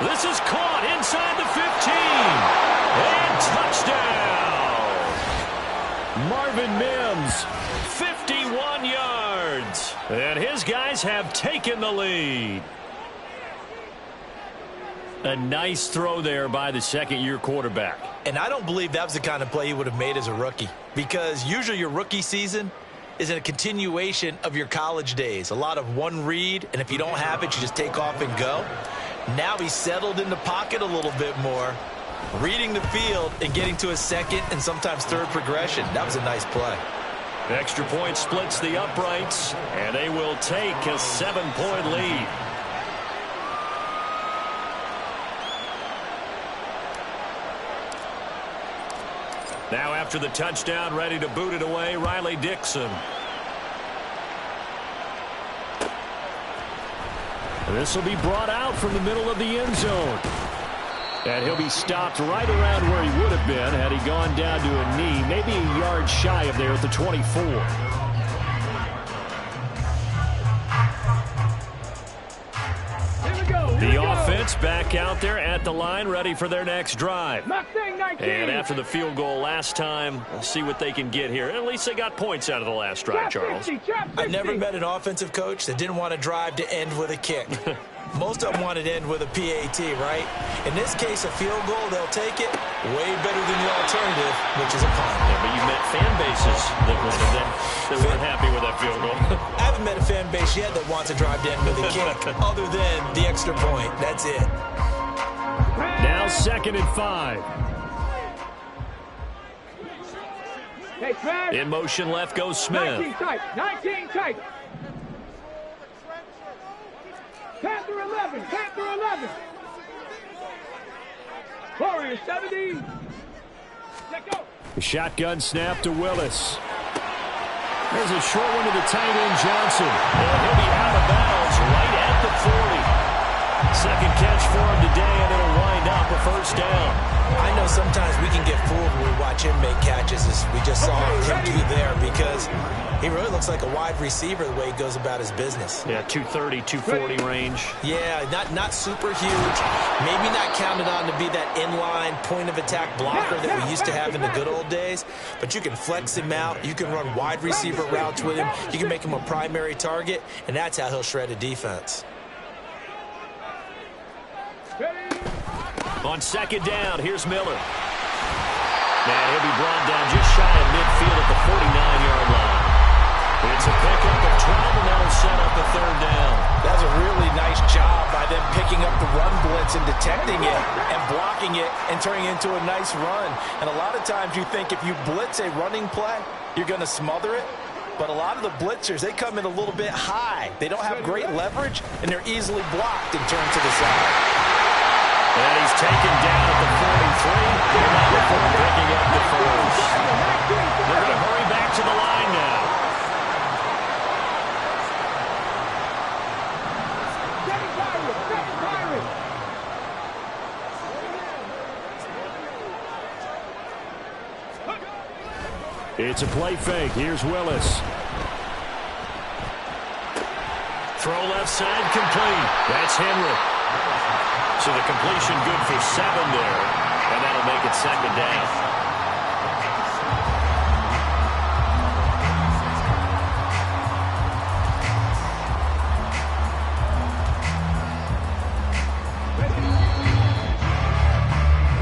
D: This is caught inside the 15. And touchdown! Marvin Mims, 51 yards. And his guys have taken the lead. A nice throw there by the 2nd-year quarterback.
E: And I don't believe that was the kind of play he would have made as a rookie, because usually your rookie season is a continuation of your college days. A lot of one read, and if you don't have it, you just take off and go. Now he's settled in the pocket a little bit more, reading the field and getting to a 2nd and sometimes 3rd progression. That was a nice play.
D: Extra point splits the uprights, and they will take a 7-point lead. Now after the touchdown, ready to boot it away, Riley Dixon. This will be brought out from the middle of the end zone. And he'll be stopped right around where he would have been had he gone down to a knee, maybe a yard shy of there at the 24. The offense back out there at the line, ready for their next drive. And after the field goal last time, we'll see what they can get here. At least they got points out of the last drive, Charles.
E: I've never met an offensive coach that didn't want to drive to end with a kick. Most of them wanted to end with a PAT, right? In this case, a field goal, they'll take it way better than the alternative, which is a punt.
D: Yeah, but you met fan bases that weren't happy with that field goal.
E: I haven't met a fan base yet that wants to drive to end with a kick, other than the extra point. That's it.
D: Now 2nd and 5. In motion left goes Smith.
G: 19 tight. Panther 11. Warriors 70. Let go.
D: The shotgun snap to Willis. There's a short one to the tight end, Johnson. And he'll be out of bounds right at the 40. Second catch for him today, and it'll wind up a first down.
E: I know sometimes we can get fooled when we watch him make catches, as we just saw him do there, because he really looks like a wide receiver the way he goes about his business.
D: Yeah, 230, 240 range.
E: Yeah, not super huge. Maybe not counted on to be that inline point-of-attack blocker that we used to have in the good old days, but you can flex him out. You can run wide receiver routes with him. You can make him a primary target, and that's how he'll shred a defense.
D: On second down, here's Miller. Man, he'll be brought down just shy of midfield at the 49-yard line. It's a pickup of 12, and that'll set up a third down.
E: That's a really nice job by them picking up the run blitz and detecting it and blocking it and turning it into a nice run. And a lot of times you think if you blitz a running play, you're going to smother it. But a lot of the blitzers, they come in a little bit high. They don't have great leverage, and they're easily blocked and turned to the side.
D: And he's taken down at the 43. And now before picking up the first. They're going to hurry back to the line now. It's a play fake. Here's Willis. Throw left side complete. That's Henry. So the completion good for 7 there. And that'll make it second down.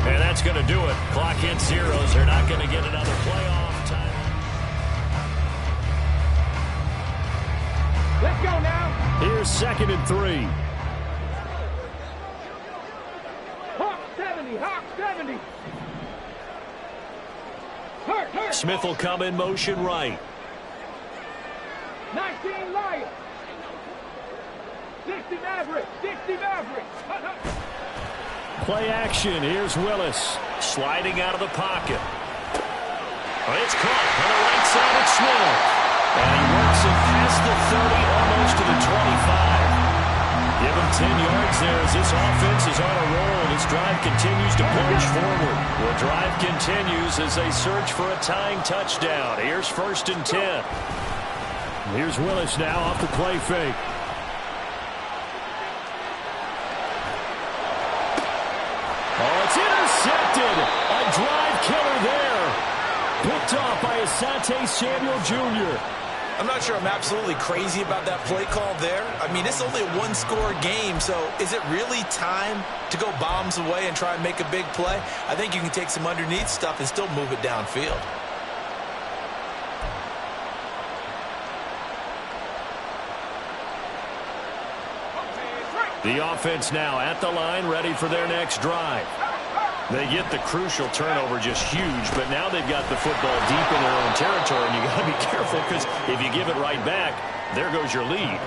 D: And that's going to do it. Clock hits zeros. They're not going to get another playoff time.
G: Let's go now.
D: Here's 2nd and 3.
G: Hawk 70. Hurt.
D: Smith will come in motion right.
G: 19 Lions. 60 Mavericks.
D: Play action. Here's Willis. Sliding out of the pocket. It's caught on the right side of Smith. And he works it past the 30, almost to the 25. Give him 10 yards there as this offense is on a roll. This drive continues to plunge forward. The drive continues as they search for a tying touchdown. Here's 1st and 10. Here's Willis now off the play fake. Oh, it's intercepted. A drive killer there. Picked off by Asante Samuel Jr.
E: I'm not sure I'm absolutely crazy about that play call there. I mean, it's only a one-score game, so is it really time to go bombs away and try and make a big play? I think you can take some underneath stuff and still move it downfield.
D: The offense now at the line, ready for their next drive. They get the crucial turnover, just huge, but now they've got the football deep in their own territory, and you got to be careful because if you give it right back, there goes your lead.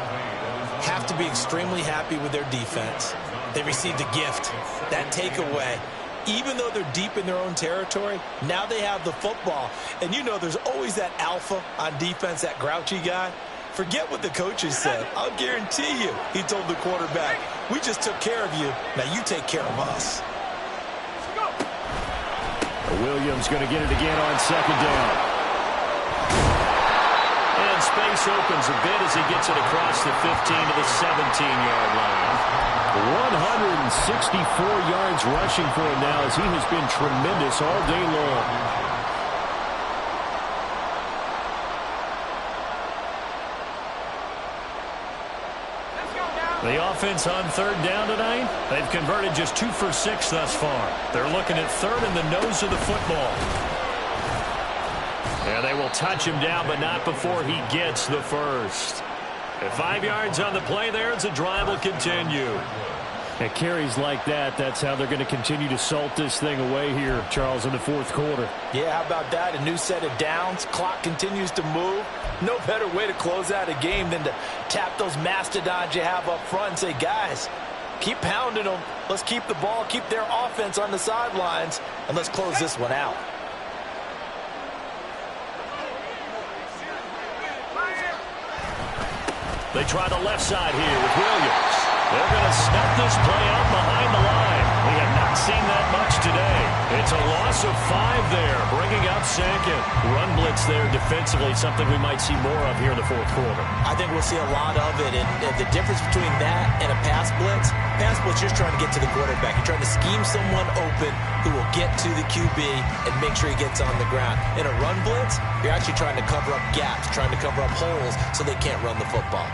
E: Have to be extremely happy with their defense. They received a gift, that takeaway. Even though they're deep in their own territory, now they have the football. And you know there's always that alpha on defense, that grouchy guy. Forget what the coaches said. I'll guarantee you, he told the quarterback, we just took care of you. Now you take care of us.
D: Williams going to get it again on 2nd down. And space opens a bit as he gets it across the 15 to the 17-yard line. 164 yards rushing for him now as he has been tremendous all day long. The offense on 3rd down tonight, they've converted just 2 for 6 thus far. They're looking at 3rd in the nose of the football. And they will touch him down, but not before he gets the first. At 5 yards on the play there, as the drive will continue. At carries like that, that's how they're going to continue to salt this thing away here, Charles, in the 4th quarter.
E: Yeah, how about that? A new set of downs. Clock continues to move. No better way to close out a game than to tap those mastodons you have up front and say, guys, keep pounding them. Let's keep the ball, keep their offense on the sidelines, and let's close this one out.
D: They try the left side here with Williams. They're going to snap this play out behind the line. We have not seen that much today. It's a loss of 5 there, bringing up second. Run blitz there defensively, something we might see more of here in the fourth quarter.
E: I think we'll see a lot of it, and the difference between that and a pass blitz, you're just trying to get to the quarterback. You're trying to scheme someone open who will get to the QB and make sure he gets on the ground. In a run blitz, you're actually trying to cover up gaps, trying to cover up holes so they can't run the football.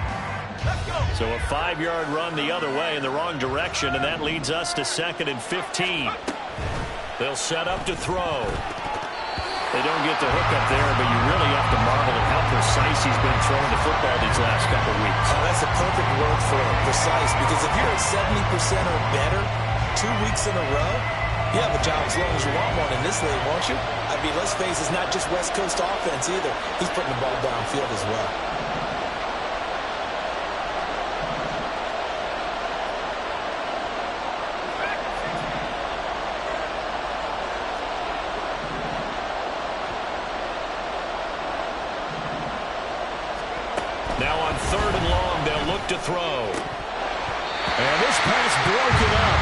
D: So a 5-yard run the other way in the wrong direction, and that leads us to 2nd and 15. They'll set up to throw. They don't get the hook up there, but you really have to marvel at how precise he's been throwing the football these last couple weeks.
E: Oh, that's a perfect word for it, precise, because if you're at 70% or better 2 weeks in a row, you have a job as long as you want one in this league, won't you? I mean, let's face it, it's not just West Coast offense either. He's putting the ball downfield as well.
D: Now on 3rd and long, they'll look to throw. And this pass broken up.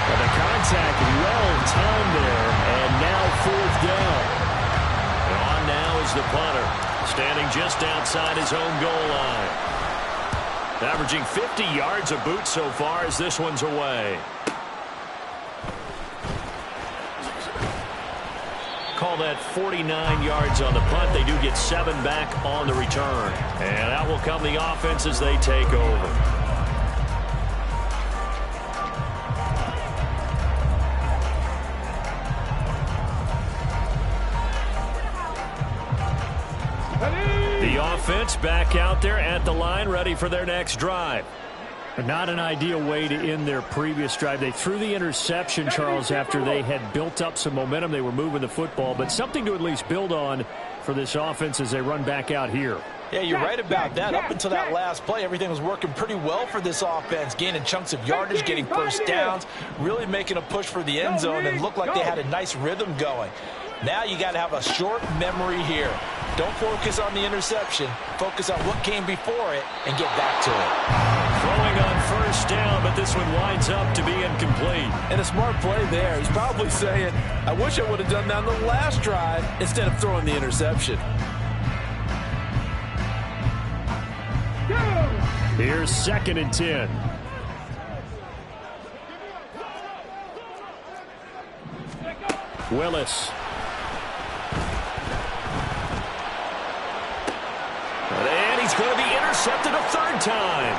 D: Well, the contact well-timed there, and now 4th down. And on now is the punter, standing just outside his own goal line. Averaging 50 yards a boot so far as this one's away. Call that 49 yards on the punt. They do get 7 back on the return. And out will come the offense as they take over. The offense back out there at the line, ready for their next drive. Not an ideal way to end their previous drive. They threw the interception, Charles, after they had built up some momentum. They were moving the football, but something to at least build on for this offense as they run back out here.
E: Yeah, you're right about that. Up until that last play, everything was working pretty well for this offense, gaining chunks of yardage, getting first downs, really making a push for the end zone, and looked like they had a nice rhythm going. Now you got to have a short memory here. Don't focus on the interception. Focus on what came before it and get back to it.
D: Throwing on 1st down, but this one winds up to be incomplete.
E: And a smart play there. He's probably saying, I wish I would have done that on the last drive instead of throwing the interception.
D: Here's 2nd and 10. Willis. And he's going to be intercepted a 3rd time.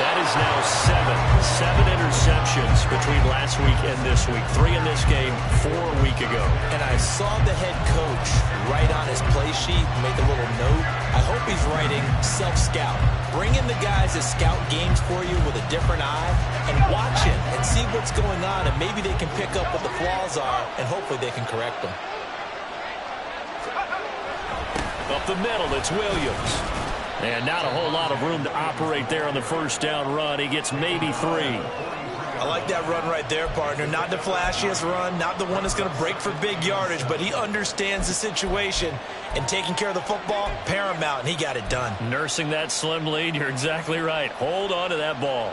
D: That is now 7 interceptions between last week and this week. 3 in this game, 4 a week ago.
E: And I saw the head coach write on his play sheet, make a little note. I hope he's writing self-scout. Bring in the guys that scout games for you with a different eye and watch it and see what's going on, and maybe they can pick up what the flaws are, and hopefully they can correct them.
D: Up the middle, it's Williams. And not a whole lot of room to operate there on the 1st down run. He gets maybe 3.
E: I like that run right there, partner. Not the flashiest run, not the one that's going to break for big yardage, but he understands the situation, and taking care of the football, paramount, and he got it done.
D: Nursing that slim lead, you're exactly right. Hold on to that ball.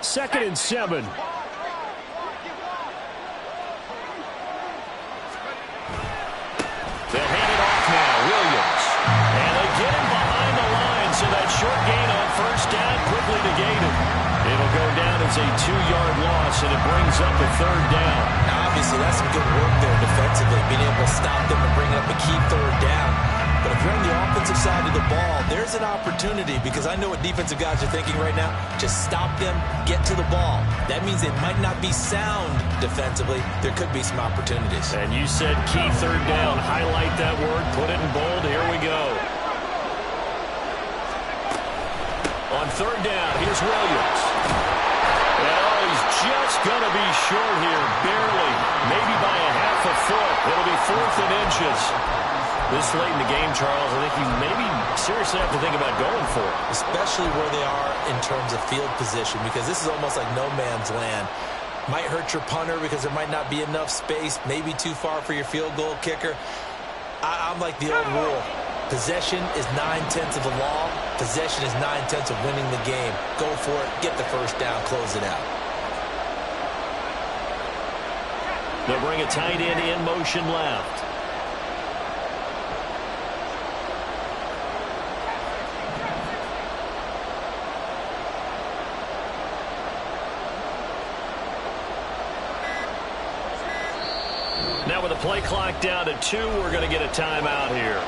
D: Second and 7. They'll hand it off now, Williams. And they get him behind the line, so that short gain on 1st down quickly negated. It'll go down as a 2-yard loss, and it brings up a 3rd down.
E: Now, obviously, that's some good work there defensively, being able to stop them and bring up a key 3rd down. But if you're on the offensive side of the ball, there's an opportunity, because I know what defensive guys are thinking right now. Just stop them, get to the ball. That means they might not be sound defensively. There could be some opportunities.
D: And you said key 3rd down. Highlight that word. Put it in bold. Here we go. On 3rd down, here's Williams. Oh, he's just going to be short here, barely. Maybe by a half a foot. It'll be 4th and inches. This late in the game, Charles, I think you maybe seriously have to think about going for it.
E: Especially where they are in terms of field position, because this is almost like no man's land. Might hurt your punter because there might not be enough space, maybe too far for your field goal kicker. I'm like the old rule. Possession is 9/10 of the law. Possession is 9/10 of winning the game. Go for it. Get the first down. Close it out.
D: They'll bring a tight end in motion left. Now with the play clock down to 2, we're going to get a timeout here.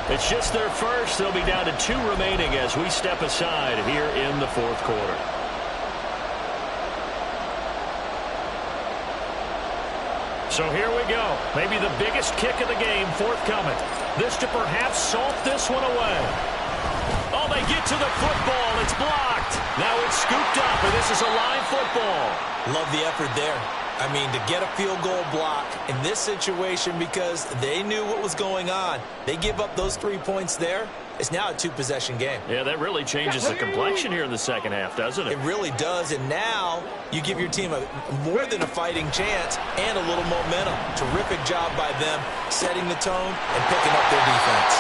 D: It's just their first. They'll be down to 2 remaining as we step aside here in the fourth quarter. So here we go. Maybe the biggest kick of the game forthcoming. This to perhaps salt this one away. Oh, they get to the football. It's blocked. Now it's scooped up, and this is a live football.
E: Love the effort there. I mean, to get a field goal block in this situation because they knew what was going on. They give up those 3 points there. It's now a 2-possession game.
D: Yeah, that really changes the complexion here in the second half, doesn't it?
E: It really does, and now you give your team more than a fighting chance and a little momentum. Terrific job by them setting the tone and picking up their defense.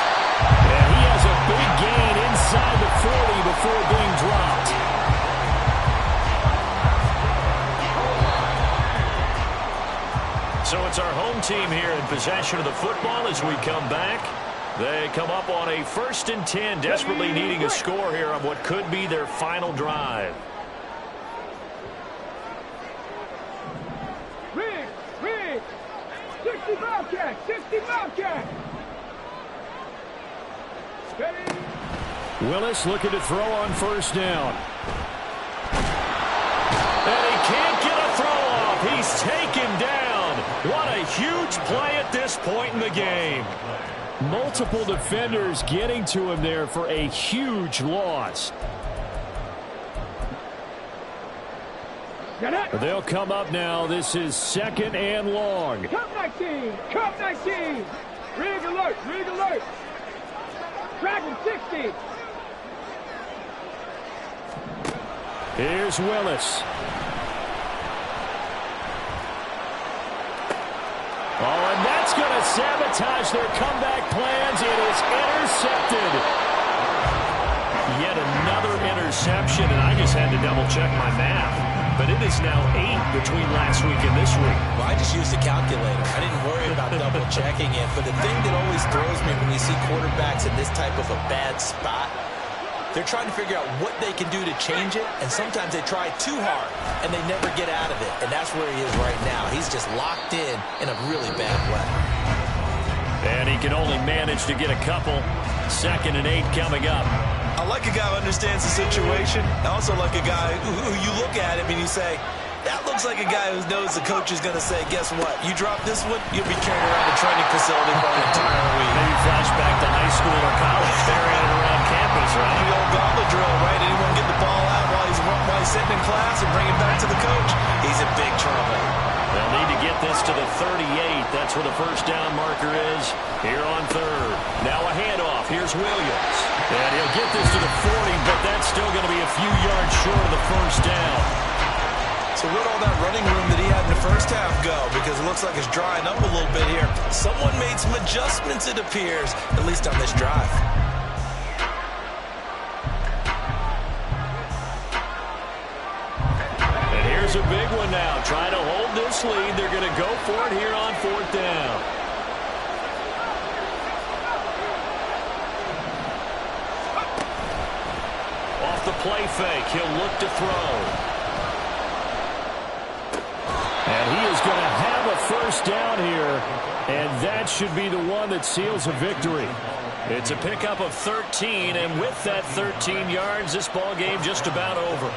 D: And he has a big gain inside the 40 before being dropped. So it's our home team here in possession of the football as we come back. They come up on a 1st and 10, desperately needing a score here on what could be their final drive.
G: Rig! 60 Bobcat! 60 Bobcat! Steady!
D: Willis looking to throw on 1st down. And he can't get a throw off. He's taken down. What a huge play at this point in the game. Multiple defenders getting to him there for a huge loss. They'll come up now. This is 2nd and long.
G: Come 19! Come 19! Rig alert! Rig alert! Dragon 60!
D: Here's Willis. Oh, and that's going to sabotage their comeback plans. It is intercepted. Yet another interception, and I just had to double-check my math. But it is now 8 between last week and this week.
E: Well, I just used a calculator. I didn't worry about double-checking it. But the thing that always throws me when you see quarterbacks in this type of a bad spot, they're trying to figure out what they can do to change it, and sometimes they try too hard, and they never get out of it. And that's where he is right now. He's just locked in a really bad way.
D: And he can only manage to get a couple. 2nd and 8 coming up.
E: I like a guy who understands the situation. I also like a guy who you look at him and you say, that looks like a guy who knows the coach is going to say, guess what? You drop this one, you'll be carried around the training facility for an entire week.
D: Maybe flashback to high school or college, carrying it around campus, right?
E: The old gauntlet drill, right? Anyone get the ball out while he's sitting in class and bring it back to the coach? He's in big trouble.
D: They'll need to get this to the 38. That's where the 1st down marker is here on 3rd. Now a handoff. Here's Williams. And he'll get this to the 40, but that's still going to be a few yards short of the 1st down.
E: So where'd all that running room that he had in the first half go? Because it looks like it's drying up a little bit here. Someone made some adjustments, it appears, at least on this drive.
D: And here's a big one now. Trying to hold this lead. They're going to go for it here on 4th down. Off the play fake, he'll look to throw. And he is going to have a 1st down here, and that should be the one that seals a victory. It's a pickup of 13, and with that 13 yards, this ball game just about over.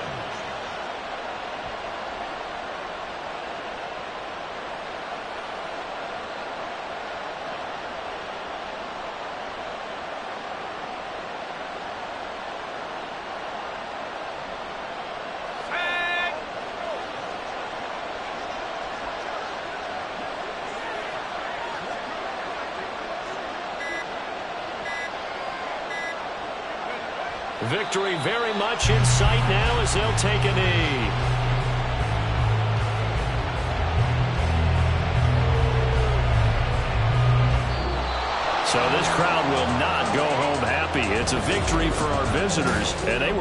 D: Victory very much in sight now as they'll take a knee. So this crowd will not go home happy. It's a victory for our visitors, and they were